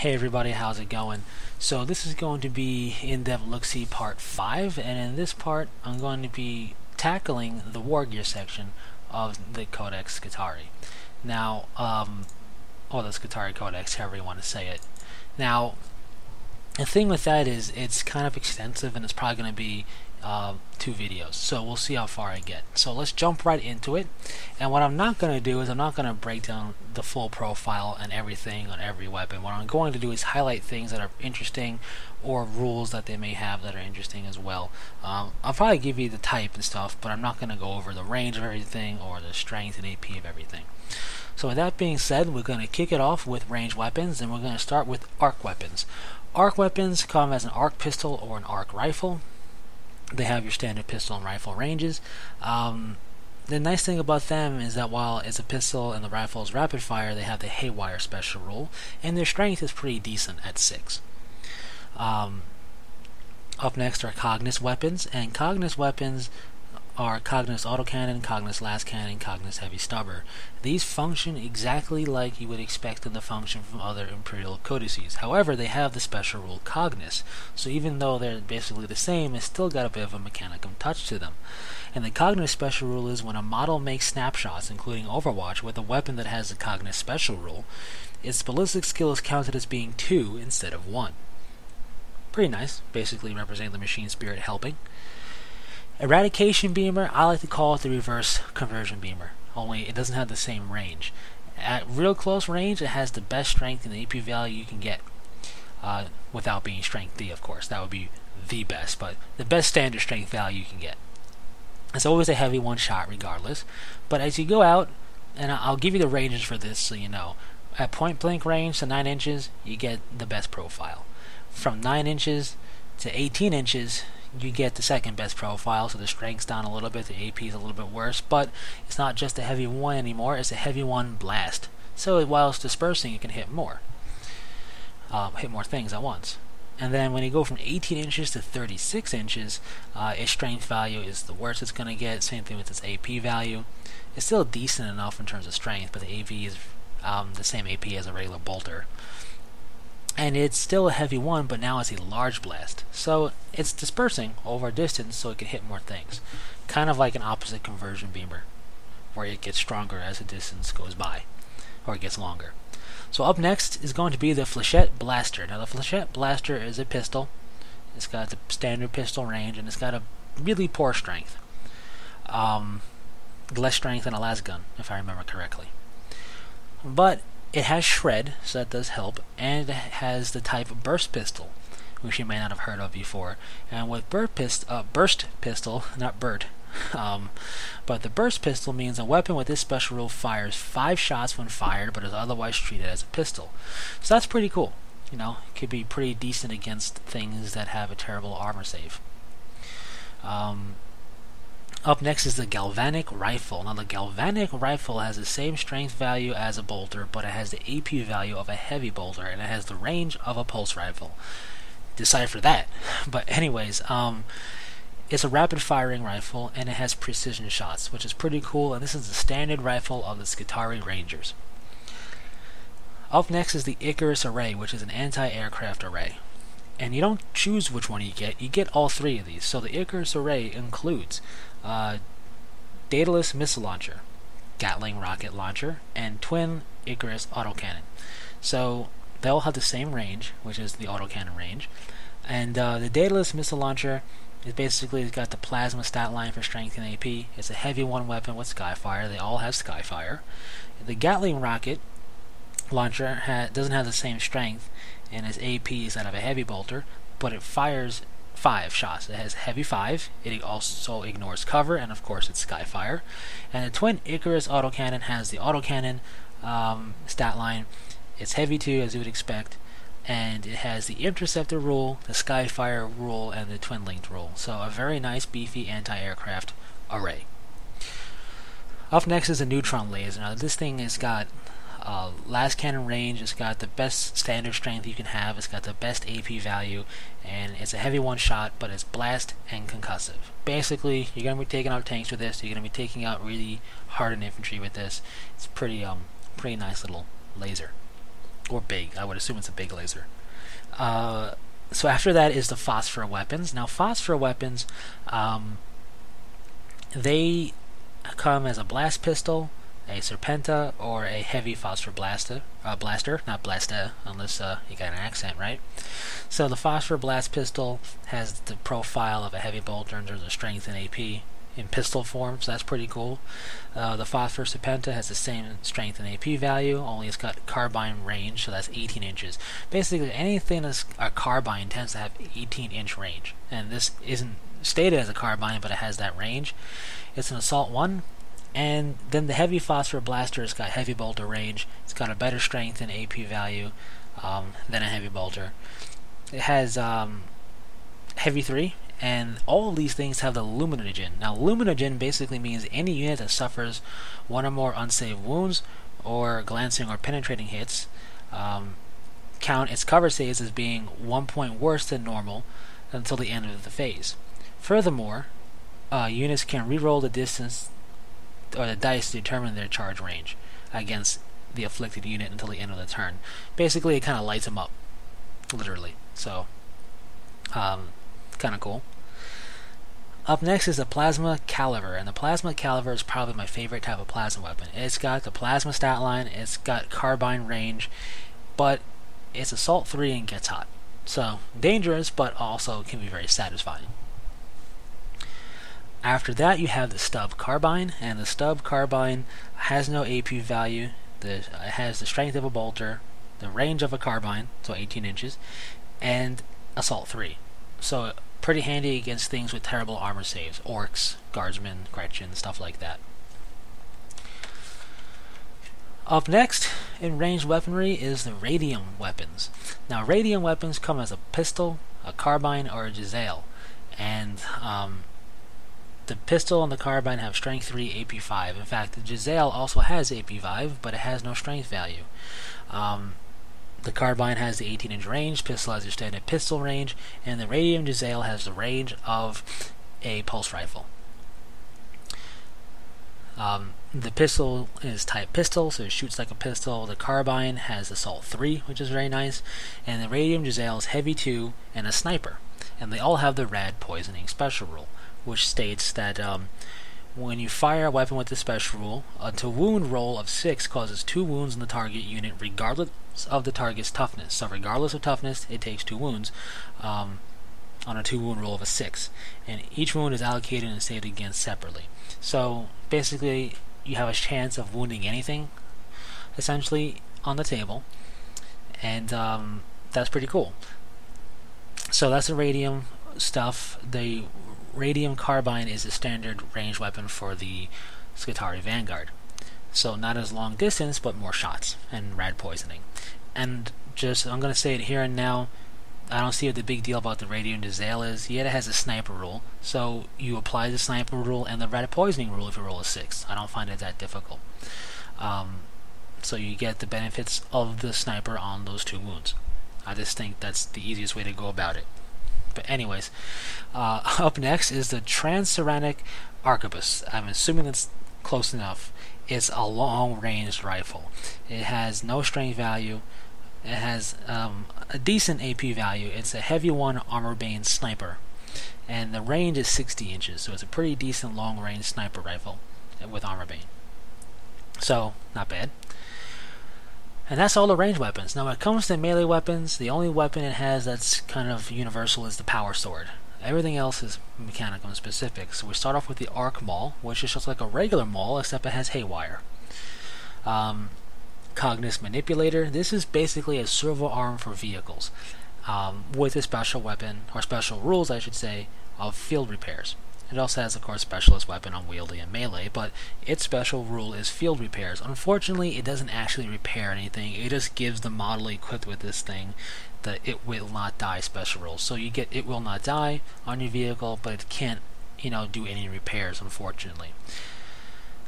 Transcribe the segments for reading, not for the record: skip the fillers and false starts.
Hey everybody, how's it going? So this is going to be in-depth Looksie part 5, and in this part I'm going to be tackling the Wargear section of the Codex Skitarii. Now, or the Skitarii Codex, however you want to say it. Now, the thing with that is it's kind of extensive and it's probably going to be 2 videos, so we'll see how far I get. So let's jump right into it. And what I'm not going to do is I'm not going to break down the full profile and everything on every weapon. What I'm going to do is highlight things that are interesting or rules that they may have that are interesting as well. I'll probably give you the type and stuff, but I'm not going to go over the range of everything or the strength and AP of everything. So with that being said, we're going to kick it off with ranged weapons, and we're going to start with arc weapons. Arc weapons come as an arc pistol or an arc rifle. They have your standard pistol and rifle ranges. The nice thing about them is that while it's a pistol and the rifle is rapid fire, they have the haywire special rule, and their strength is pretty decent at 6. Up next are cognis weapons, and cognis weapons are cognis autocannon, cognis lascannon, cognis heavy stubber. These function exactly like you would expect them to function from other imperial codices. However, they have the special rule cognis, so even though they're basically the same, it's still got a bit of a mechanicum touch to them. And the cognis special rule is when a model makes snapshots, including Overwatch, with a weapon that has the cognis special rule, its ballistic skill is counted as being 2 instead of 1. Pretty nice, basically representing the machine spirit helping. Eradication beamer, I like to call it the reverse conversion beamer, only it doesn't have the same range. At real close range, it has the best strength and AP value you can get, without being strength D, of course. That would be the best, but the best standard strength value you can get. It's always a heavy one shot regardless, but as you go out, and I'll give you the ranges for this so you know, at point blank range to 9 inches, you get the best profile. From 9 inches to 18 inches, you get the second best profile, so the strength's down a little bit, the AP is a little bit worse, but it's not just a heavy one anymore, it's a heavy one blast. So while it's dispersing, it can hit more things at once. And then when you go from 18 inches to 36 inches, its strength value is the worst it's going to get, same thing with its AP value. It's still decent enough in terms of strength, but the AP is the same AP as a regular bolter. And it's still a heavy one, but now it's a large blast. So it's dispersing over a distance so it can hit more things. Kind of like an opposite conversion beamer, where it gets stronger as the distance goes by, or it gets longer. So up next is going to be the Flechette Blaster. Now the Flechette Blaster is a pistol. It's got the standard pistol range, and it's got a really poor strength. Less strength than a las gun, if I remember correctly. But it has shred, so that does help, and it has the type of burst pistol, which you may not have heard of before. And with burst pistol, not Bert, but the burst pistol means a weapon with this special rule fires 5 shots when fired, but is otherwise treated as a pistol. So that's pretty cool. You know, it could be pretty decent against things that have a terrible armor save. Up next is the Galvanic Rifle. Now the Galvanic Rifle has the same strength value as a bolter, but it has the AP value of a heavy bolter, and it has the range of a pulse rifle. Decipher that. But anyways, it's a rapid firing rifle, and it has precision shots, which is pretty cool, and this is the standard rifle of the Skitarii Rangers. Up next is the Icarus Array, which is an anti-aircraft array. And you don't choose which one you get all 3 of these. So the Icarus Array includes Daedalus Missile Launcher, Gatling Rocket Launcher, and Twin Icarus Autocannon. So they all have the same range, which is the autocannon range. And the Daedalus Missile Launcher is basically got the plasma stat line for strength and AP. It's a heavy one weapon with Skyfire. They all have Skyfire. The Gatling Rocket Launcher doesn't have the same strength, and its AP is that of a heavy bolter, but it fires 5 shots. It has heavy 5, it also ignores cover, and of course it's Skyfire. And the Twin Icarus Autocannon has the autocannon stat line. It's heavy 2, as you would expect, and it has the interceptor rule, the Skyfire rule, and the twin linked rule. So a very nice beefy anti-aircraft array. Up next is the neutron laser. Now this thing has got last cannon range, it's got the best standard strength you can have, it's got the best AP value, and it's a heavy one shot, but it's blast and concussive. Basically, you're going to be taking out tanks with this, you're going to be taking out really hardened infantry with this. It's pretty nice little laser. or big. I would assume it's a big laser. So after that is the phosphor weapons. Now phosphor weapons, they come as a blast pistol, a serpenta, or a heavy phosphor blaster, not blaster, unless you got an accent, right? So the phosphor blast pistol has the profile of a heavy bolter in terms of strength and AP in pistol form, so that's pretty cool. The phosphor serpenta has the same strength and AP value, only it's got carbine range, so that's 18 inches. Basically, anything that's a carbine tends to have 18-inch range, and this isn't stated as a carbine, but it has that range. It's an assault 1. And then the heavy phosphor blaster has got heavy bolter range. It's got a better strength and AP value than a heavy bolter. It has heavy 3, and all of these things have the luminogen. Now luminogen basically means any unit that suffers one or more unsaved wounds or glancing or penetrating hits count its cover saves as being 1 point worse than normal until the end of the phase. Furthermore, units can reroll the distance or the dice to determine their charge range against the afflicted unit until the end of the turn. Basically, it kind of lights them up, literally. So, kind of cool. Up next is the plasma caliber, and the plasma caliber is probably my favorite type of plasma weapon. It's got the plasma stat line, it's got carbine range, but it's assault 3 and gets hot. So, dangerous, but also can be very satisfying. After that, you have the stub carbine, and the stub carbine has no AP value. It has the strength of a bolter, the range of a carbine, so 18 inches, and assault 3. So pretty handy against things with terrible armor saves, orcs, guardsmen, Gretchen, stuff like that. Up next in ranged weaponry is the radium weapons. Now radium weapons come as a pistol, a carbine, or a Giselle, and the pistol and the carbine have strength 3, AP 5. In fact, the Giselle also has AP 5, but it has no strength value. The carbine has the 18-inch range, pistol has your standard pistol range, and the radium Giselle has the range of a pulse rifle. The pistol is type pistol, so it shoots like a pistol. The carbine has assault 3, which is very nice, and the radium Giselle is heavy 2 and a sniper. And they all have the rad poisoning special rule, which states that when you fire a weapon with the special rule, a to wound roll of 6 causes 2 wounds in the target unit regardless of the target's toughness. So regardless of toughness, it takes 2 wounds on a 2 wound roll of a 6. And each wound is allocated and saved against separately. So basically, you have a chance of wounding anything, essentially, on the table. And that's pretty cool. So that's the radium stuff. The radium carbine is a standard range weapon for the Skitarii Vanguard. So not as long distance, but more shots and rad poisoning. And just, I'm going to say it here and now, I don't see what the big deal about the radium Giselle is. Yet it has a sniper rule, so you apply the sniper rule and the rad poisoning rule if you roll a 6. I don't find it that difficult. So you get the benefits of the sniper on those 2 wounds. I just think that's the easiest way to go about it. But anyways, up next is the transonic arquebus. I'm assuming that's close enough. It's a long-range rifle. It has no strength value. It has a decent AP value. It's a heavy 1 armor-bane sniper, and the range is 60 inches. So it's a pretty decent long-range sniper rifle with armor-bane. So not bad. And that's all the range weapons. Now when it comes to melee weapons, the only weapon it has that's kind of universal is the power sword. Everything else is mechanical and specific. So we start off with the arc maul, which is just like a regular maul, except it has haywire. Cognis manipulator. This is basically a servo arm for vehicles, with a special weapon, or special rules I should say, of field repairs. It also has, of course, specialist weapon on wielding and melee, but its special rule is field repairs. Unfortunately, it doesn't actually repair anything. It just gives the model equipped with this thing the it will not die special rules. So you get it will not die on your vehicle, but it can't, do any repairs, unfortunately.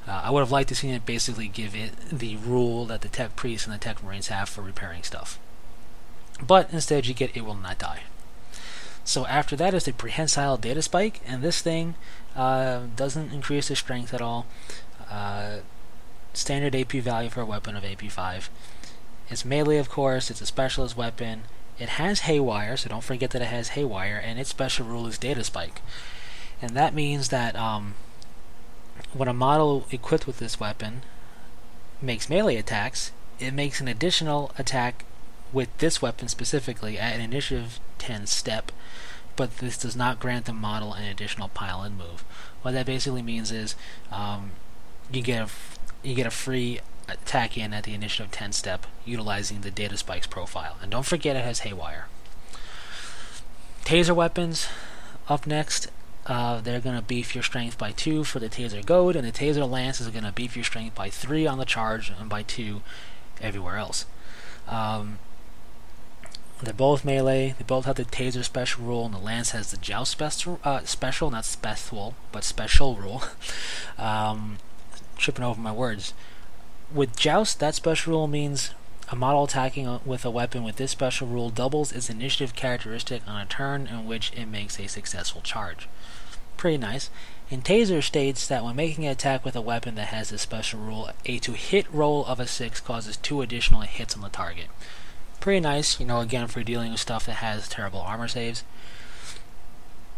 I would have liked to see it basically give it the rule that the Tech Priests and the Tech Marines have for repairing stuff. But instead, you get it will not die. So after that is the prehensile data spike, and this thing doesn't increase the strength at all. Standard AP value for a weapon of AP 5. It's melee, of course. It's a specialist weapon. It has haywire, so don't forget that it has haywire, and its special rule is data spike. And that means that when a model equipped with this weapon makes melee attacks, it makes an additional attack with this weapon specifically at an initiative 10 step, but this does not grant the model an additional pile-in move. What that basically means is you get a free attack in at the initiative 10 step utilizing the data spikes profile. And don't forget it has haywire. Taser weapons up next. They're going to beef your strength by 2 for the Taser Goad, and the Taser Lance is going to beef your strength by 3 on the charge and by 2 everywhere else. They're both melee. They both have the Taser special rule, and the Lance has the Joust special, not special, but special rule. Tripping over my words. With Joust, that special rule means a model attacking with a weapon with this special rule doubles its initiative characteristic on a turn in which it makes a successful charge. Pretty nice. And Taser states that when making an attack with a weapon that has this special rule, a to-hit roll of a 6 causes 2 additional hits on the target. Pretty nice, again, for dealing with stuff that has terrible armor saves.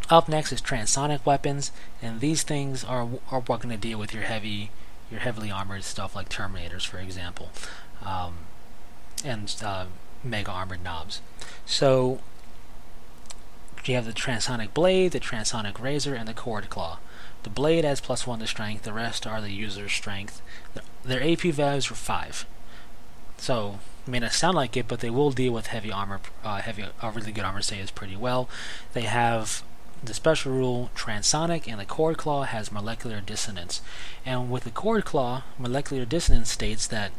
Up next is transonic weapons, and these things are going to deal with your heavily armored stuff like Terminators, for example, and mega armored knobs. So you have the transonic blade, the transonic razor, and the cord claw. The blade adds +1 to strength. The rest are the user's strength. Their AP values are 5. So it may not sound like it, but they will deal with heavy armor, really good armor saves pretty well. They have the special rule transonic, and the cord claw has molecular dissonance. And with the cord claw, molecular dissonance states that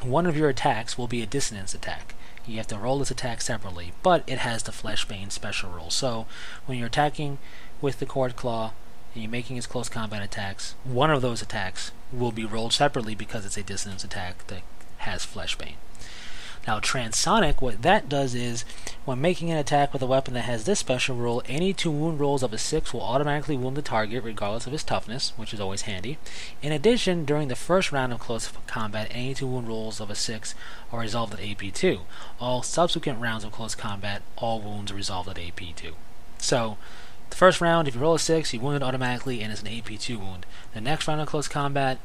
one of your attacks will be a dissonance attack. You have to roll this attack separately, but it has the Fleshbane special rule. So when you're attacking with the cord claw and you're making its close combat attacks, one of those attacks will be rolled separately because it's a dissonance attack that has Fleshbane. Now transonic, what that does is, when making an attack with a weapon that has this special rule, any 2 wound rolls of a 6 will automatically wound the target regardless of his toughness, which is always handy. In addition, during the first round of close combat, any 2 wound rolls of a 6 are resolved at AP2. All subsequent rounds of close combat, all wounds are resolved at AP2. So, the first round, if you roll a 6, you wound it automatically, and it's an AP2 wound. The next round of close combat,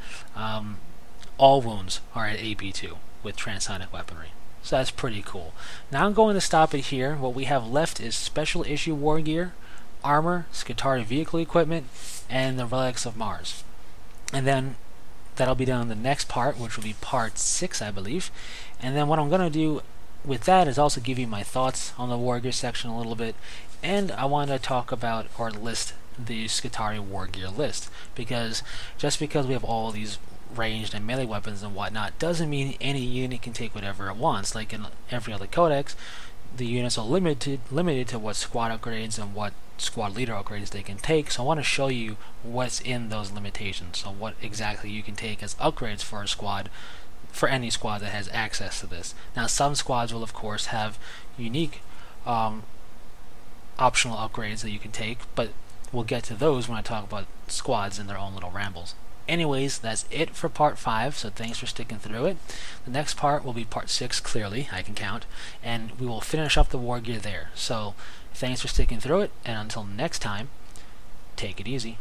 all wounds are at AP2 with transonic weaponry. So that's pretty cool. Now I'm going to stop it here. What we have left is special issue war gear, armor, Skitarii vehicle equipment, and the relics of Mars. And then that'll be done in the next part, which will be part 6, I believe. And then what I'm going to do with that is also give you my thoughts on the war gear section a little bit, and I want to talk about or list the Skitarii war gear list, because just because we have all these ranged and melee weapons and whatnot doesn't mean any unit can take whatever it wants. Like in every other codex, the units are limited to what squad upgrades and what squad leader upgrades they can take. So I want to show you what's in those limitations, so what exactly you can take as upgrades for a squad, for any squad that has access to this. Now some squads will of course have unique optional upgrades that you can take, but we'll get to those when I talk about squads in their own little rambles. Anyways, that's it for part 5, so thanks for sticking through it. The next part will be part 6, clearly, I can count, and we will finish up the war gear there. So, thanks for sticking through it, and until next time, take it easy.